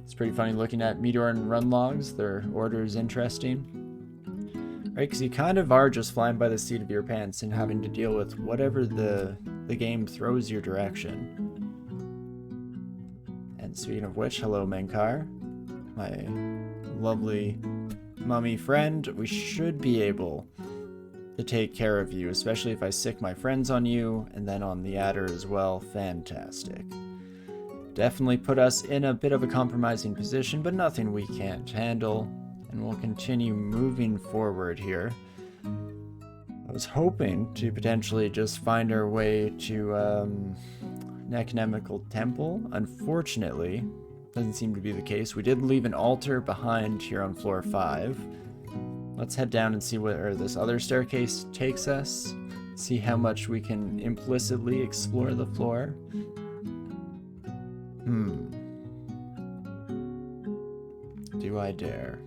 It's pretty funny looking at Meteoran run logs. Their order is interesting. Right, because you kind of are just flying by the seat of your pants and having to deal with whatever the game throws your direction. And speaking of which, hello Menkar, my lovely mummy friend. We should be able to take care of you, especially if I sick my friends on you, and then on the adder as well. Fantastic. Definitely put us in a bit of a compromising position, but nothing we can't handle, and we'll continue moving forward here. I was hoping to potentially just find our way to Necronemical Temple. Unfortunately, doesn't seem to be the case. We did leave an altar behind here on floor 5. Let's head down and see where this other staircase takes us. See how much we can implicitly explore the floor. Do I dare?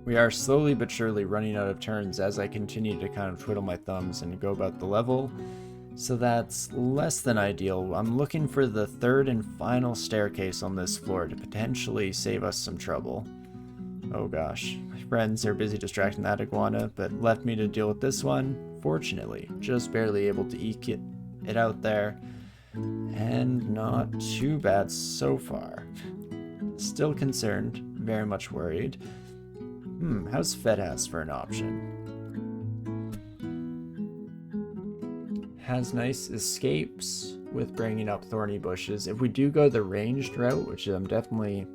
We are slowly but surely running out of turns as I continue to kind of twiddle my thumbs and go about the level. So that's less than ideal. I'm looking for the third and final staircase on this floor to potentially save us some trouble. Oh gosh, my friends are busy distracting that iguana, but left me to deal with this one. Fortunately, just barely able to eke it out there, and not too bad so far. Still concerned, very much worried. How's Fedhas for an option? Has nice escapes with bringing up thorny bushes. If we do go the ranged route, which I'm definitely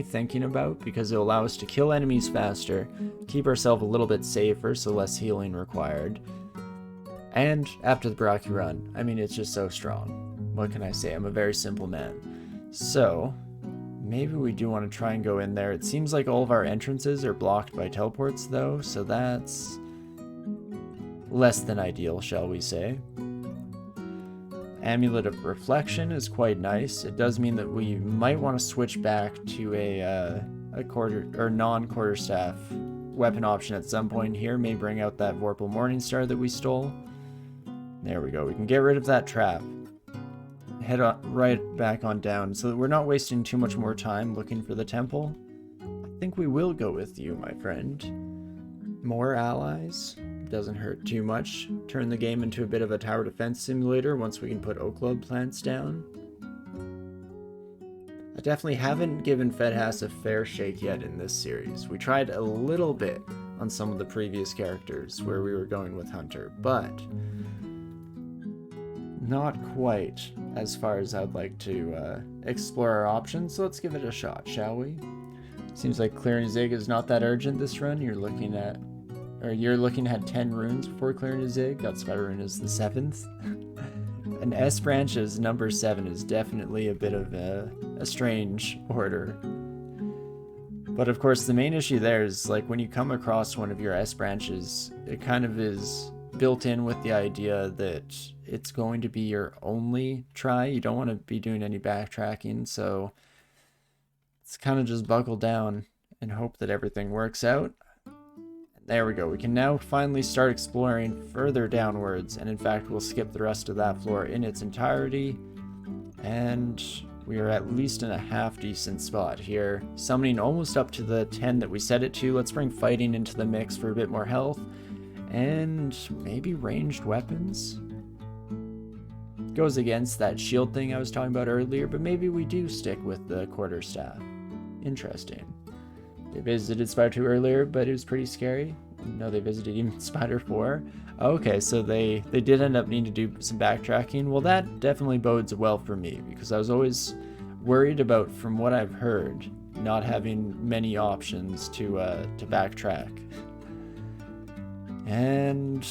thinking about, because it'll allow us to kill enemies faster, keep ourselves a little bit safer, so less healing required. And after the Baraki run, I mean, it's just so strong. What can I say? I'm a very simple man. So maybe we do want to try and go in there. It seems like all of our entrances are blocked by teleports though, so that's less than ideal, shall we say. Amulet of Reflection is quite nice. It does mean that we might want to switch back to a quarter or non-quarterstaff weapon option at some point here. May bring out that Vorpal Morningstar that we stole. There we go. We can get rid of that trap. Head on, right back on down so that we're not wasting too much more time looking for the temple. I think we will go with you, my friend. More allies. Doesn't hurt too much. Turn the game into a bit of a tower defense simulator once we can put oak club plants down. I definitely haven't given Fedhas a fair shake yet in this series. We tried a little bit on some of the previous characters where we were going with Hunter, but not quite as far as I'd like to explore our options, so let's give it a shot, shall we? Seems like clearing Zig is not that urgent this run. You're looking at 10 runes before clearing a Zig. That Spider Rune is the 7th. An S branch is number 7 is definitely a bit of a strange order. But of course the main issue there is like when you come across one of your S branches, it kind of is built in with the idea that it's going to be your only try. You don't want to be doing any backtracking, so it's kind of just buckle down and hope that everything works out. There we go. We can now finally start exploring further downwards, and in fact we'll skip the rest of that floor in its entirety, and we are at least in a half decent spot here. Summoning almost up to the 10 that we set it to. Let's bring fighting into the mix for a bit more health, and maybe ranged weapons. Goes against that shield thing I was talking about earlier, but maybe we do stick with the quarterstaff. Interesting. They visited Spider 2 earlier, but it was pretty scary. No, they visited even Spider 4. Okay, so they did end up needing to do some backtracking. Well, that definitely bodes well for me, because I was always worried about, from what I've heard, not having many options to backtrack. And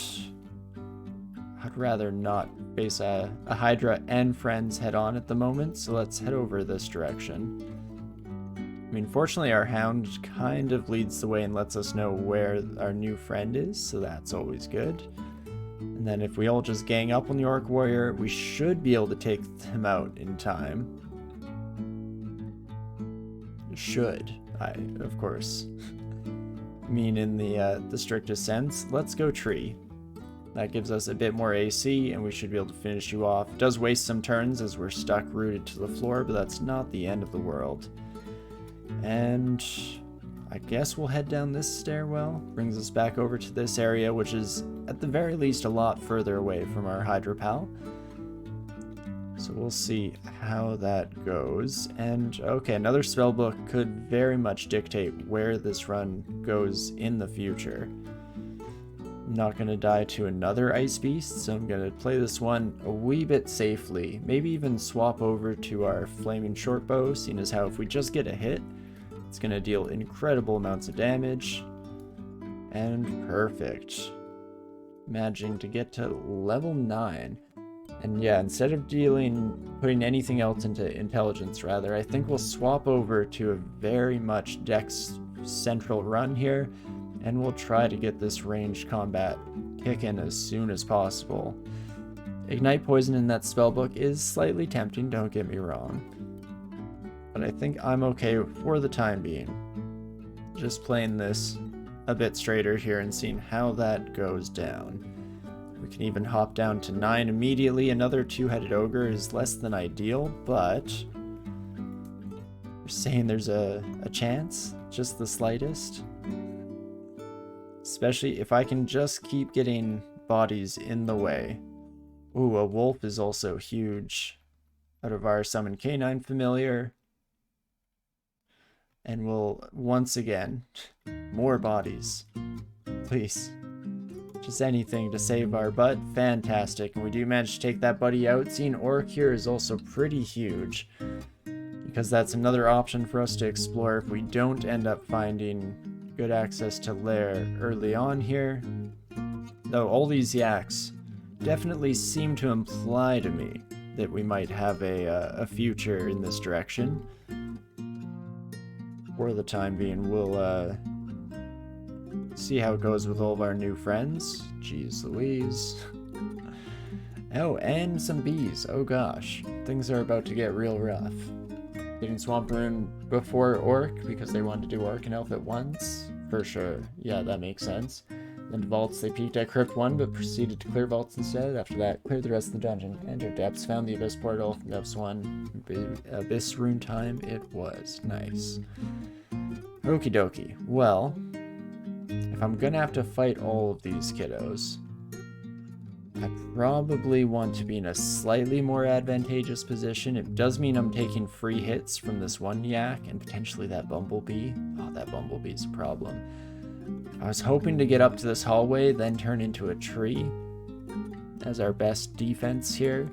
I'd rather not face a Hydra and friends head on at the moment, so let's head over this direction. I mean, fortunately our hound kind of leads the way and lets us know where our new friend is, so that's always good. And then if we all just gang up on the Orc Warrior, we should be able to take him out in time. Should, I, of course, mean in the strictest sense. Let's go tree. That gives us a bit more AC, and we should be able to finish you off. It does waste some turns as we're stuck rooted to the floor, but that's not the end of the world. And I guess we'll head down this stairwell. Brings us back over to this area, which is at the very least a lot further away from our hydropal. So we'll see how that goes. And okay, another spellbook could very much dictate where this run goes in the future. I'm not going to die to another ice beast, so I'm going to play this one a wee bit safely. Maybe even swap over to our flaming short bow, seeing as how if we just get a hit, it's going to deal incredible amounts of damage. And perfect. Managing to get to level 9. And yeah, instead of putting anything else into intelligence rather, I think we'll swap over to a very much dex central run here, and we'll try to get this ranged combat kicking as soon as possible. Ignite Poison in that spellbook is slightly tempting, don't get me wrong. But I think I'm okay for the time being. Just playing this a bit straighter here and seeing how that goes down. We can even hop down to 9 immediately. Another two-headed ogre is less than ideal, but we're saying there's a chance, just the slightest. Especially if I can just keep getting bodies in the way. Ooh, a wolf is also huge. Out of our summon canine familiar. And we'll, once again, more bodies. Please. Just anything to save our butt. Fantastic. And we do manage to take that buddy out. Seeing Orc here is also pretty huge, because that's another option for us to explore if we don't end up finding good access to lair early on here. Though all these yaks definitely seem to imply to me that we might have a future in this direction. For the time being, we'll see how it goes with all of our new friends. Jeez Louise. Oh, and some bees. Oh gosh. Things are about to get real rough. Getting Swamp Rune before Orc because they wanted to do Orc and Elf at once? For sure. Yeah, that makes sense. Then Vaults, they peeked at Crypt 1 but proceeded to clear Vaults instead. After that, cleared the rest of the dungeon. Entered Depths, found the Abyss Portal. Depths 1. Abyss Rune time it was. Nice. Okie dokie. Well, if I'm gonna have to fight all of these kiddos, I probably want to be in a slightly more advantageous position. It does mean I'm taking free hits from this one yak and potentially that bumblebee. Oh, that bumblebee's a problem. I was hoping to get up to this hallway, then turn into a tree as our best defense here.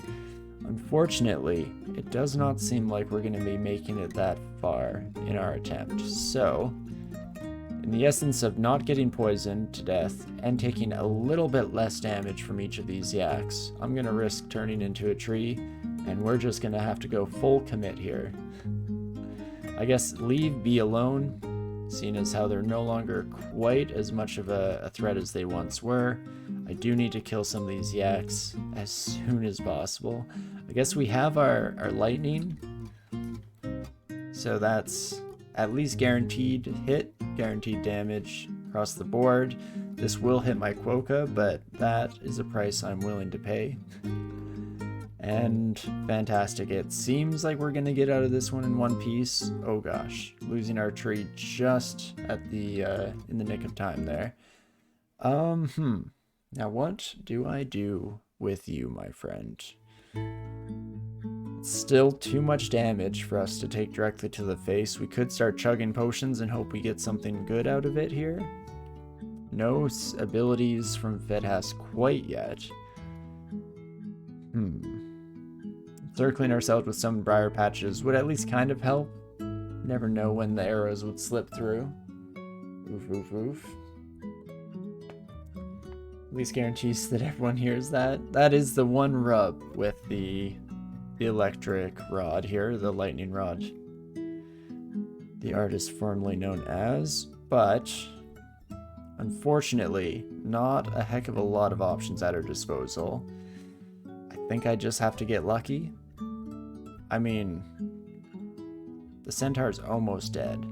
Unfortunately, it does not seem like we're going to be making it that far in our attempt. So, in the essence of not getting poisoned to death and taking a little bit less damage from each of these yaks, I'm going to risk turning into a tree, and we're just going to have to go full commit here. I guess leave B alone, seeing as how they're no longer quite as much of a threat as they once were. I do need to kill some of these yaks as soon as possible. I guess we have our lightning, so that's at least guaranteed hit, guaranteed damage across the board. This will hit my Quokka, but that is a price I'm willing to pay. And fantastic. It seems like we're gonna get out of this one in one piece. Oh gosh, losing our tree just at the in the nick of time there. Now what do I do with you, my friend? It's still too much damage for us to take directly to the face. We could start chugging potions and hope we get something good out of it here. No abilities from Vedhas quite yet. Circling ourselves with some briar patches would at least kind of help. Never know when the arrows would slip through. Oof, oof, oof. At least guarantees that everyone hears that. That is the one rub with the electric rod here, the lightning rod. The artist formerly known as, but unfortunately, not a heck of a lot of options at our disposal. I think I just have to get lucky. I mean, the centaur's almost dead.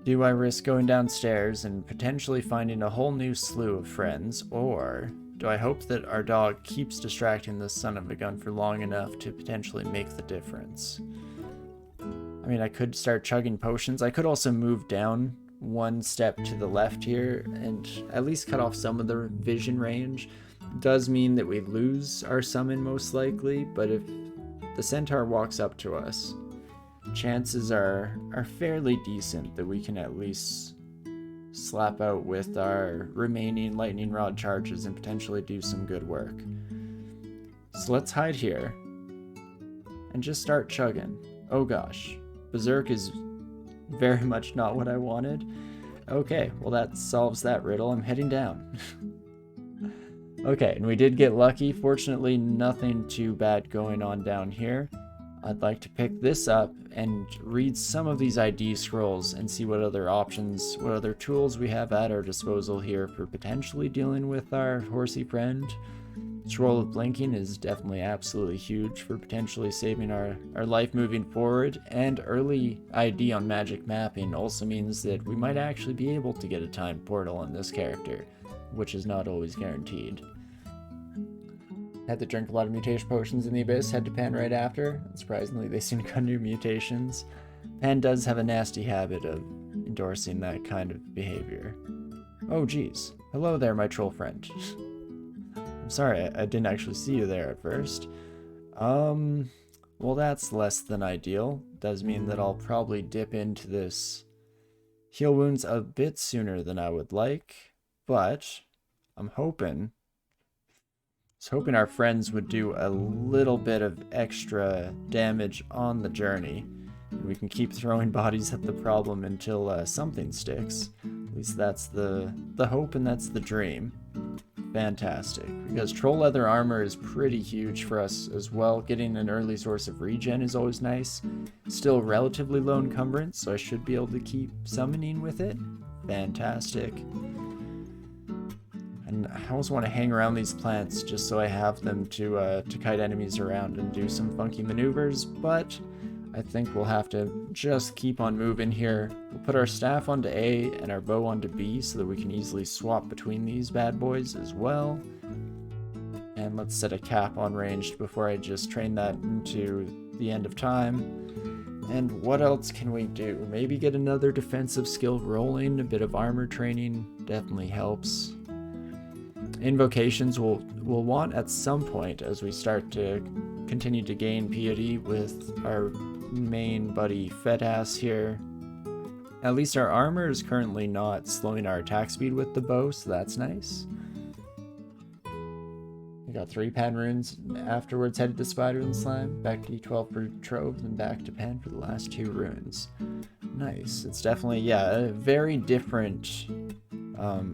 Do I risk going downstairs and potentially finding a whole new slew of friends, or do I hope that our dog keeps distracting this son of a gun for long enough to potentially make the difference? I mean, I could start chugging potions. I could also move down one step to the left here and at least cut off some of the vision range. It does mean that we lose our summon most likely, but if the centaur walks up to us, chances are fairly decent that we can at least slap out with our remaining lightning rod charges and potentially do some good work. So let's hide here and just start chugging. Oh gosh, Berserk is very much not what I wanted. Okay, well that solves that riddle. I'm heading down. Okay, and we did get lucky. Fortunately, nothing too bad going on down here. I'd like to pick this up and read some of these ID scrolls and see what other options, what other tools we have at our disposal here for potentially dealing with our horsey friend. Scroll of Blinking is definitely absolutely huge for potentially saving our life moving forward, and early ID on magic mapping also means that we might actually be able to get a timed portal on this character, which is not always guaranteed. Had to drink a lot of mutation potions in the Abyss, head to Pan right after. Surprisingly, they seem to cut new mutations. Pan does have a nasty habit of endorsing that kind of behavior. Oh geez. Hello there, my troll friend. I'm sorry, I didn't actually see you there at first. Well that's less than ideal. Does mean that I'll probably dip into this heal wounds a bit sooner than I would like, but I'm hoping our friends would do a little bit of extra damage on the journey. We can keep throwing bodies at the problem until something sticks. At least that's the hope and that's the dream. Fantastic. Because troll leather armor is pretty huge for us as well. Getting an early source of regen is always nice. Still relatively low encumbrance, so I should be able to keep summoning with it. Fantastic. And I always want to hang around these plants just so I have them to kite enemies around and do some funky maneuvers, but I think we'll have to just keep on moving here. We'll put our staff onto A and our bow onto B so that we can easily swap between these bad boys as well. And let's set a cap on ranged before I just train that into the end of time. And what else can we do? Maybe get another defensive skill rolling. A bit of armor training definitely helps. Invocations we'll want at some point as we start to continue to gain piety with our main buddy Fedass here. At least our armor is currently not slowing our attack speed with the bow, so that's nice. We got 3 Pan runes. Afterwards headed to Spider and Slime, back to E12 for Trove, then back to Pan for the last 2 runes. Nice. It's definitely, yeah, a very different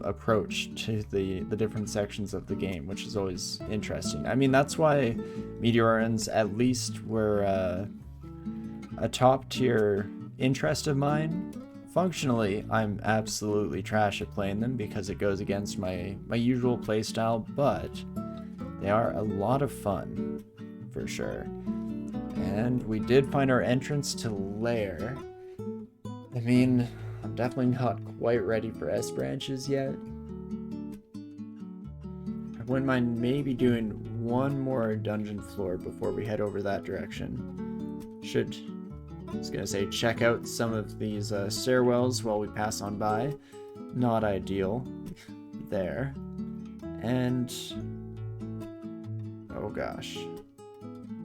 approach to the different sections of the game, which is always interesting. I mean, that's why Meteorans at least were a top tier interest of mine. Functionally, I'm absolutely trash at playing them because it goes against my usual playstyle, but they are a lot of fun for sure. And we did find our entrance to Lair. I mean, I'm definitely not quite ready for S branches yet. I wouldn't mind maybe doing one more dungeon floor before we head over that direction. I was gonna say check out some of these stairwells while we pass on by. Not ideal. There. And oh gosh.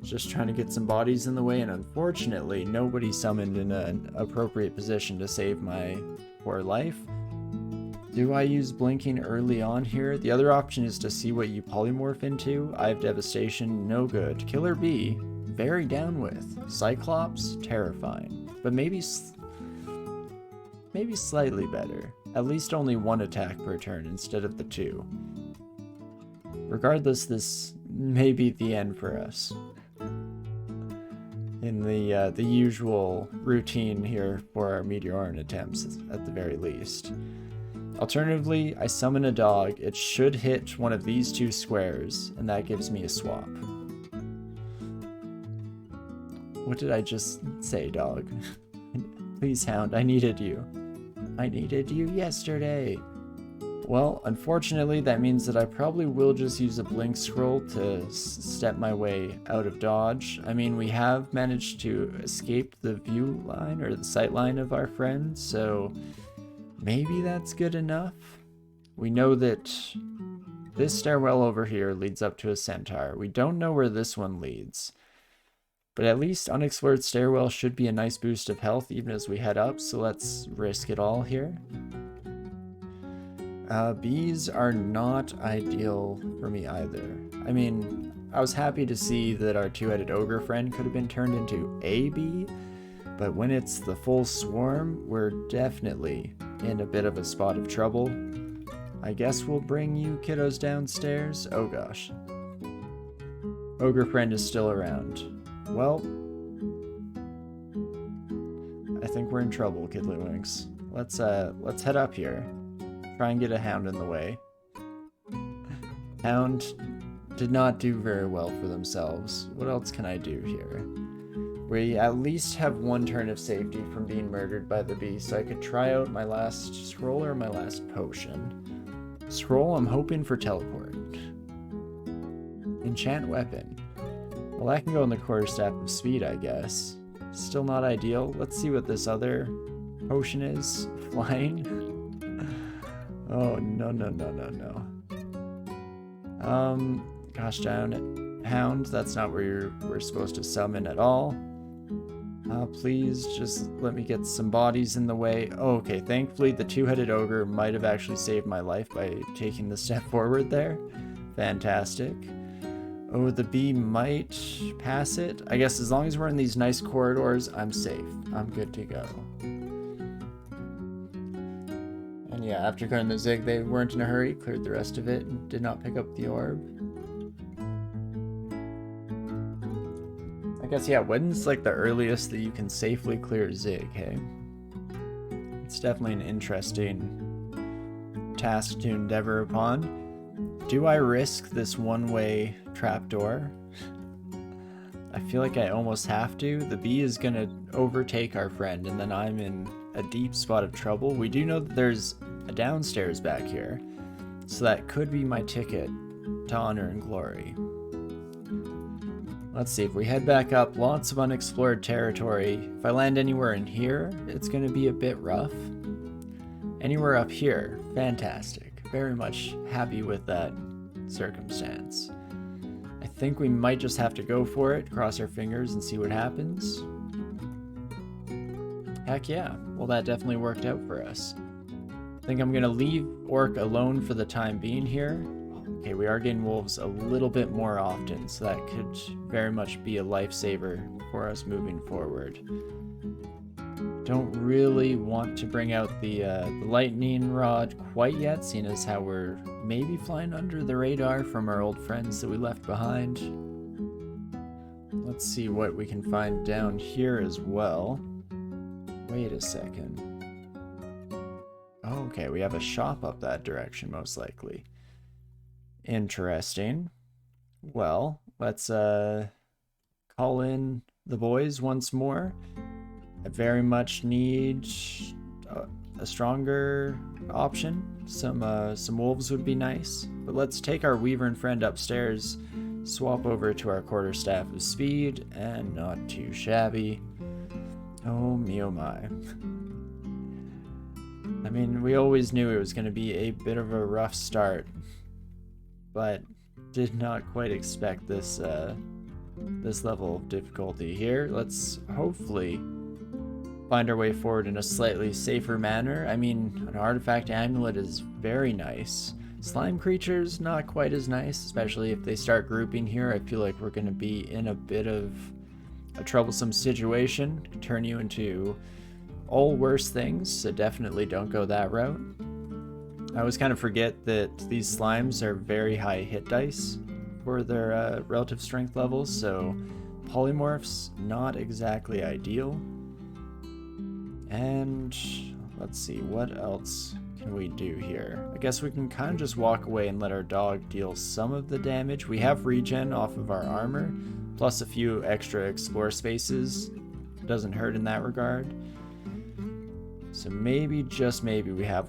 Just trying to get some bodies in the way, and unfortunately nobody summoned in an appropriate position to save my poor life. Do I use blinking early on here? The other option is to see what you polymorph into. I have devastation, no good. Killer Bee, very down with. Cyclops, terrifying. But maybe slightly better. At least only 1 attack per turn instead of the 2. Regardless, this may be the end for us. In the usual routine here for our Meteoran attempts, at the very least. Alternatively, I summon a dog. It should hit one of these 2 squares, and that gives me a swap. What did I just say, dog? Please, Hound, I needed you. I needed you yesterday. Well, unfortunately, that means that I probably will just use a blink scroll to step my way out of dodge. I mean, we have managed to escape the view line or the sight line of our friend, so maybe that's good enough. We know that this stairwell over here leads up to a centaur. We don't know where this one leads, but at least unexplored stairwell should be a nice boost of health even as we head up, so let's risk it all here. Bees are not ideal for me either. I mean, I was happy to see that our two-headed ogre friend could have been turned into a bee, but when it's the full swarm, we're definitely in a bit of a spot of trouble. I guess we'll bring you kiddos downstairs. Oh gosh. Ogre friend is still around. Well, I think we're in trouble, Kidlywinks. Let's head up here. Try and get a hound in the way. Hound did not do very well for themselves. What else can I do here? We at least have one turn of safety from being murdered by the bee, so I could try out my last scroll or my last potion. Scroll, I'm hoping for teleport. Enchant weapon. Well, that can go in the quarterstaff of speed, I guess. Still not ideal. Let's see what this other potion is. Flying. Oh, no. Gosh darn it. Hound, that's not where we're supposed to summon at all. Please just let me get some bodies in the way. Oh, okay, thankfully the two-headed ogre might have actually saved my life by taking the step forward there. Fantastic. Oh, the bee might pass it. I guess as long as we're in these nice corridors, I'm safe. I'm good to go. And yeah, after clearing the zig, they weren't in a hurry, cleared the rest of it, and did not pick up the orb. I guess, yeah, when's like the earliest that you can safely clear zig, hey? It's definitely an interesting task to endeavor upon. Do I risk this one-way trapdoor? I feel like I almost have to. The bee is gonna overtake our friend, and then I'm in a deep spot of trouble. We do know that there's a downstairs back here, so that could be my ticket to honor and glory. Let's see, if we head back up, lots of unexplored territory. If I land anywhere in here, it's gonna be a bit rough. Anywhere up here, fantastic. Very much happy with that circumstance. I think we might just have to go for it, cross our fingers and see what happens. Heck yeah, well that definitely worked out for us. I think I'm gonna leave Orc alone for the time being here. Okay, we are getting wolves a little bit more often, so that could very much be a lifesaver for us moving forward. Don't really want to bring out the lightning rod quite yet, seeing as how we're maybe flying under the radar from our old friends that we left behind. Let's see what we can find down here as well. Wait a second. Oh, okay, we have a shop up that direction, most likely. Interesting. Well, let's call in the boys once more. I very much need a stronger option. Some wolves would be nice. But let's take our Weaver friend upstairs, swap over to our quarterstaff of speed, and not too shabby. Oh me oh my. I mean, we always knew it was going to be a bit of a rough start, but did not quite expect this this level of difficulty here. Let's hopefully find our way forward in a slightly safer manner. I mean, an artifact amulet is very nice. Slime creatures, not quite as nice, especially if they start grouping here. I feel like we're going to be in a bit of a troublesome situation. Turn you into all worse things, so definitely don't go that route. I always kind of forget that these slimes are very high hit dice for their relative strength levels, so polymorphs, not exactly ideal. And let's see, what else can we do here? I guess we can kind of just walk away and let our dog deal some of the damage. We have regen off of our armor, plus a few extra explore spaces. Doesn't hurt in that regard. So maybe, just maybe, we have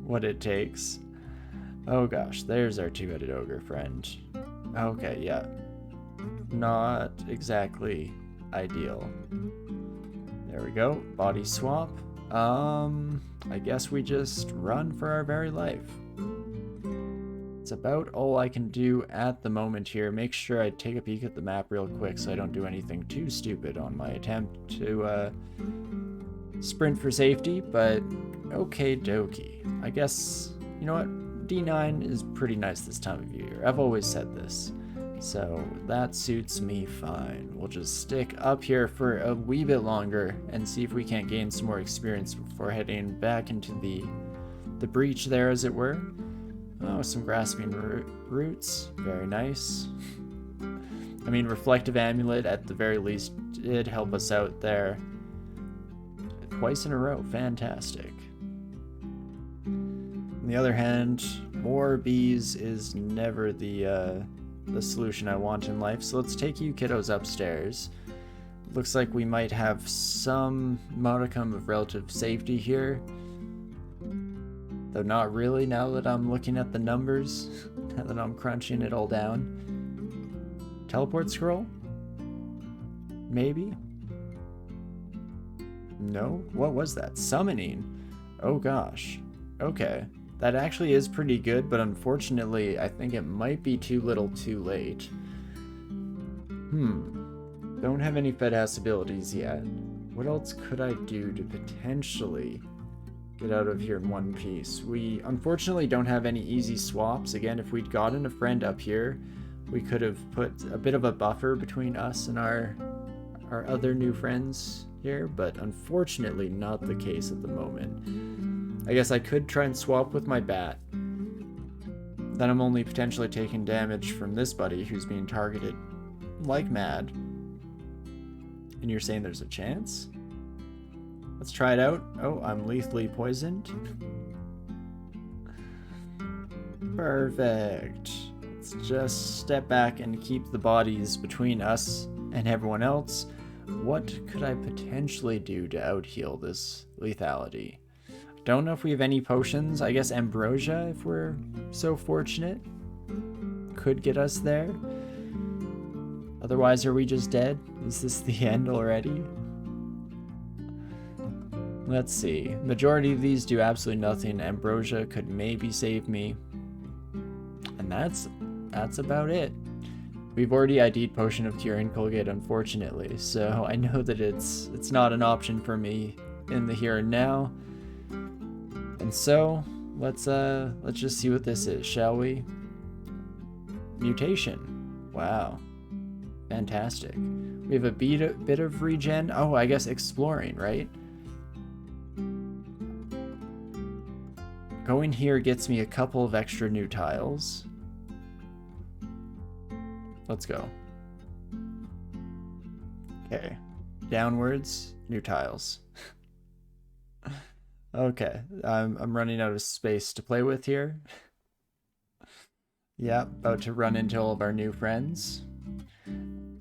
what it takes. Oh gosh, there's our two-headed ogre friend. Okay, yeah. Not exactly ideal. There we go. Body swap. I guess we just run for our very life. It's about all I can do at the moment here. Make sure I take a peek at the map real quick so I don't do anything too stupid on my attempt to sprint for safety, but okay dokie. I guess, you know what? D9 is pretty nice this time of year. I've always said this. So that suits me fine. We'll just stick up here for a wee bit longer and see if we can't gain some more experience before heading back into the breach there, as it were. Oh, some grasping roots. Very nice. I mean, Reflective Amulet at the very least did help us out there. Twice in a row. Fantastic. On the other hand, more bees is never the solution I want in life. So let's take you kiddos upstairs. Looks like we might have some modicum of relative safety here. Though not really, now that I'm looking at the numbers, now that I'm crunching it all down. Teleport scroll? Maybe? No? What was that? Summoning? Oh gosh. Okay. That actually is pretty good, but unfortunately, I think it might be too little too late. Don't have any Fed-House abilities yet. What else could I do to potentially get out of here in one piece? We unfortunately don't have any easy swaps. Again, if we'd gotten a friend up here, we could have put a bit of a buffer between us and our other new friends here, but unfortunately not the case at the moment. I guess I could try and swap with my bat. Then I'm only potentially taking damage from this buddy who's being targeted like mad. And you're saying there's a chance? Let's try it out. Oh, I'm lethally poisoned. Perfect. Let's just step back and keep the bodies between us and everyone else. What could I potentially do to out-heal this lethality? Don't know if we have any potions. I guess Ambrosia, if we're so fortunate, could get us there. Otherwise, are we just dead? Is this the end already? Let's see. Majority of these do absolutely nothing. Ambrosia could maybe save me. And that's about it. We've already ID'd Potion of Cure and Colgate, unfortunately, so I know that it's not an option for me in the here and now. And so, let's just see what this is, shall we? Mutation. Wow. Fantastic. We have a bit of regen. Oh, I guess exploring, right? Going here gets me a couple of extra new tiles. Let's go. Okay. Downwards, new tiles. Okay, I'm running out of space to play with here. Yeah, about to run into all of our new friends.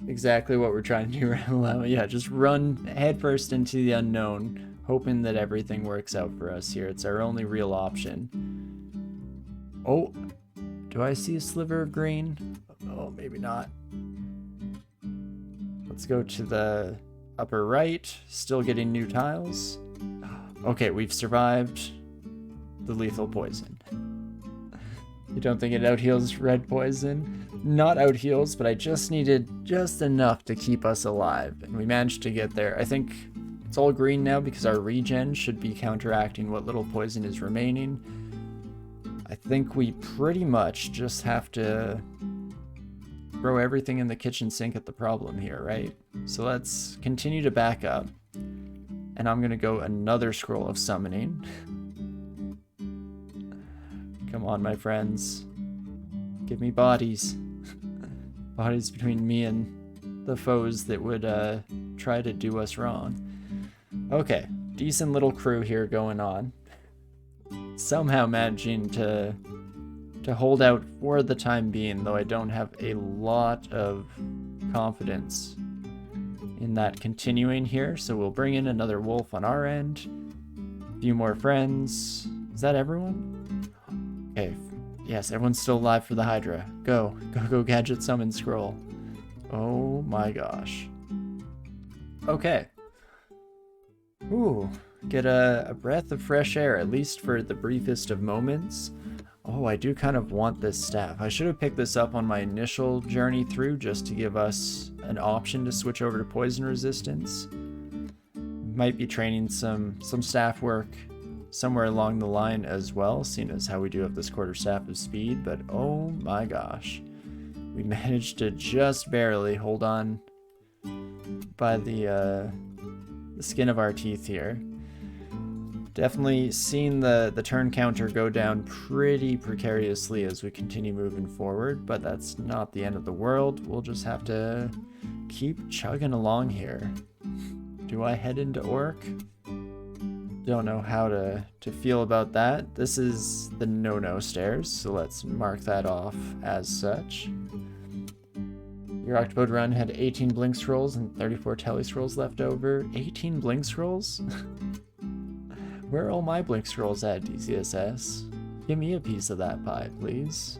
Exactly what we're trying to do right now. Yeah, just run headfirst into the unknown, hoping that everything works out for us here. It's our only real option. Oh, do I see a sliver of green? Oh, maybe not. Let's go to the upper right. Still getting new tiles. Okay, we've survived the lethal poison. You don't think it out-heals red poison? Not out-heals, but I just needed just enough to keep us alive. And we managed to get there. I think it's all green now because our regen should be counteracting what little poison is remaining. I think we pretty much just have to throw everything in the kitchen sink at the problem here, right? So let's continue to back up. And I'm gonna go another scroll of summoning. Come on, my friends. Give me bodies. Bodies between me and the foes that would try to do us wrong. Okay, decent little crew here going on. Somehow managing to hold out for the time being, though I don't have a lot of confidence in that continuing here. So we'll bring in another wolf on our end. A few more friends. Is that everyone? Okay. Yes, everyone's still alive for the Hydra. Go. Go gadget summon scroll. Oh my gosh. Okay. Ooh. Get a breath of fresh air, at least for the briefest of moments. Oh, I do kind of want this staff. I should have picked this up on my initial journey through just to give us an option to switch over to poison resistance. Might be training some staff work somewhere along the line as well, seeing as how we do have this quarterstaff of speed, but oh my gosh. We managed to just barely hold on by the skin of our teeth here. Definitely seeing the turn counter go down pretty precariously as we continue moving forward, but that's not the end of the world. We'll just have to keep chugging along here. Do I head into Orc? Don't know how to feel about that. This is the no-no stairs, so let's mark that off as such. Your Octopode run had 18 blink scrolls and 34 tele scrolls left over. 18 blink scrolls? Where are all my blink scrolls at, DCSS? Give me a piece of that pie, please.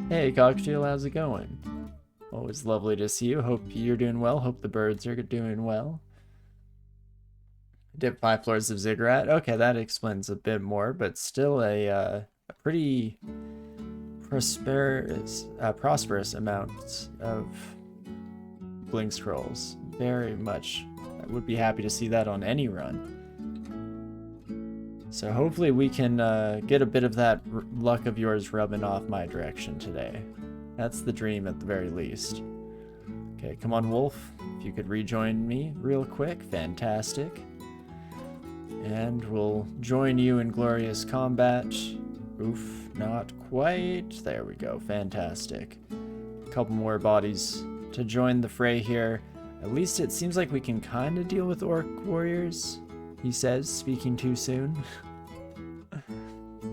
Hey, Cocktail, how's it going? Always lovely to see you. Hope you're doing well. Hope the birds are doing well. Dip 5 floors of Ziggurat. Okay, that explains a bit more, but still a pretty prosperous amount of blink scrolls. Very much. I would be happy to see that on any run. So hopefully we can get a bit of that luck of yours rubbing off my direction today. That's the dream at the very least. Okay, come on, Wolf. If you could rejoin me real quick, fantastic. And we'll join you in glorious combat. Oof, not quite. There we go, fantastic. A couple more bodies to join the fray here. At least it seems like we can kind of deal with Orc warriors. He says, speaking too soon.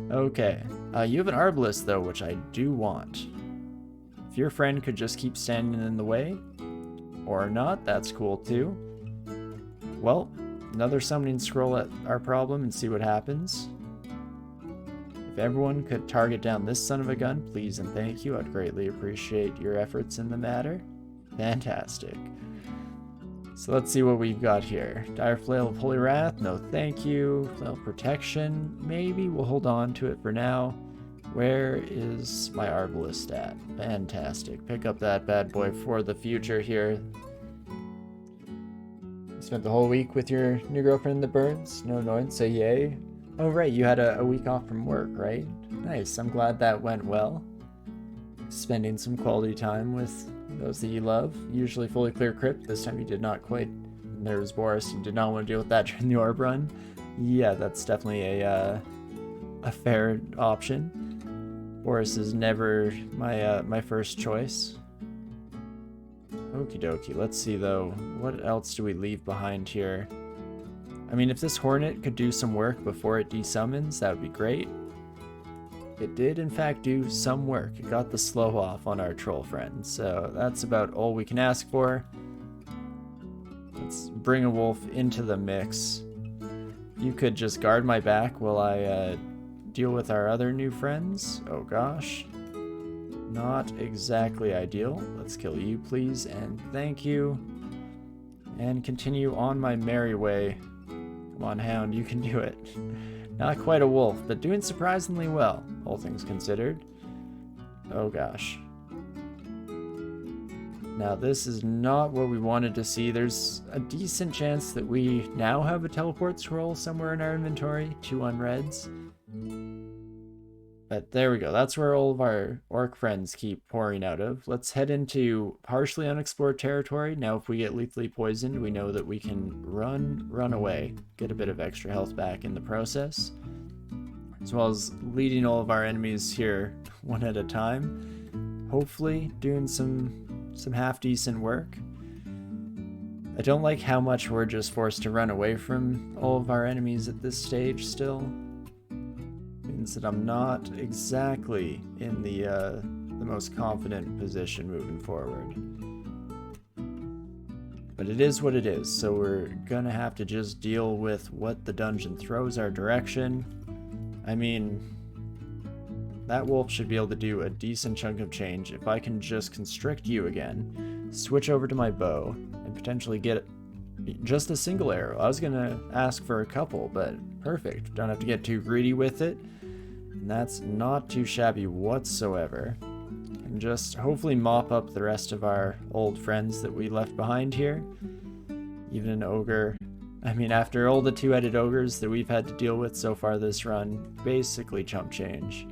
Okay. You have an Arbalest, though, which I do want. If your friend could just keep standing in the way, or not, that's cool, too. Well, another summoning scroll at our problem and see what happens. If everyone could target down this son of a gun, please and thank you. I'd greatly appreciate your efforts in the matter. Fantastic. So let's see what we've got here. Dire Flail of Holy Wrath, no thank you. Flail of Protection, maybe we'll hold on to it for now. Where is my Arbalest at? Fantastic. Pick up that bad boy for the future here. You spent the whole week with your new girlfriend in the birds? No annoyance, say yay. Oh right, you had a week off from work, right? Nice, I'm glad that went well. Spending some quality time with those that you love. Usually fully clear crypt. This time you did not quite. And there was Boris. You did not want to deal with that during the Orb run. Yeah, that's definitely a fair option. Boris is never my first choice. Okie dokie. Let's see though. What else do we leave behind here? I mean, if this Hornet could do some work before it desummons, that would be great. It did, in fact, do some work. It got the slow off on our troll friend, so that's about all we can ask for. Let's bring a wolf into the mix. You could just guard my back while I deal with our other new friends. Oh gosh. Not exactly ideal. Let's kill you, please, and thank you. And continue on my merry way. Come on, Hound, you can do it. Not quite a wolf, but doing surprisingly well, all things considered. Oh gosh. Now this is not what we wanted to see. There's a decent chance that we now have a teleport scroll somewhere in our inventory, 2 unreads. But there we go, that's where all of our orc friends keep pouring out of. Let's head into partially unexplored territory. Now if we get lethally poisoned, we know that we can run away, get a bit of extra health back in the process, as well as leading all of our enemies here one at a time, hopefully doing some half-decent work. I don't like how much we're just forced to run away from all of our enemies at this stage still. Means that I'm not exactly in the most confident position moving forward. But it is what it is, so we're gonna have to just deal with what the dungeon throws our direction. I mean, that wolf should be able to do a decent chunk of change if I can just constrict you again, switch over to my bow, and potentially get just a single arrow. I was gonna ask for a couple, but perfect. Don't have to get too greedy with it. And that's not too shabby whatsoever. And just hopefully mop up the rest of our old friends that we left behind here. Even an ogre. I mean, after all the two-headed ogres that we've had to deal with so far this run, basically chump change.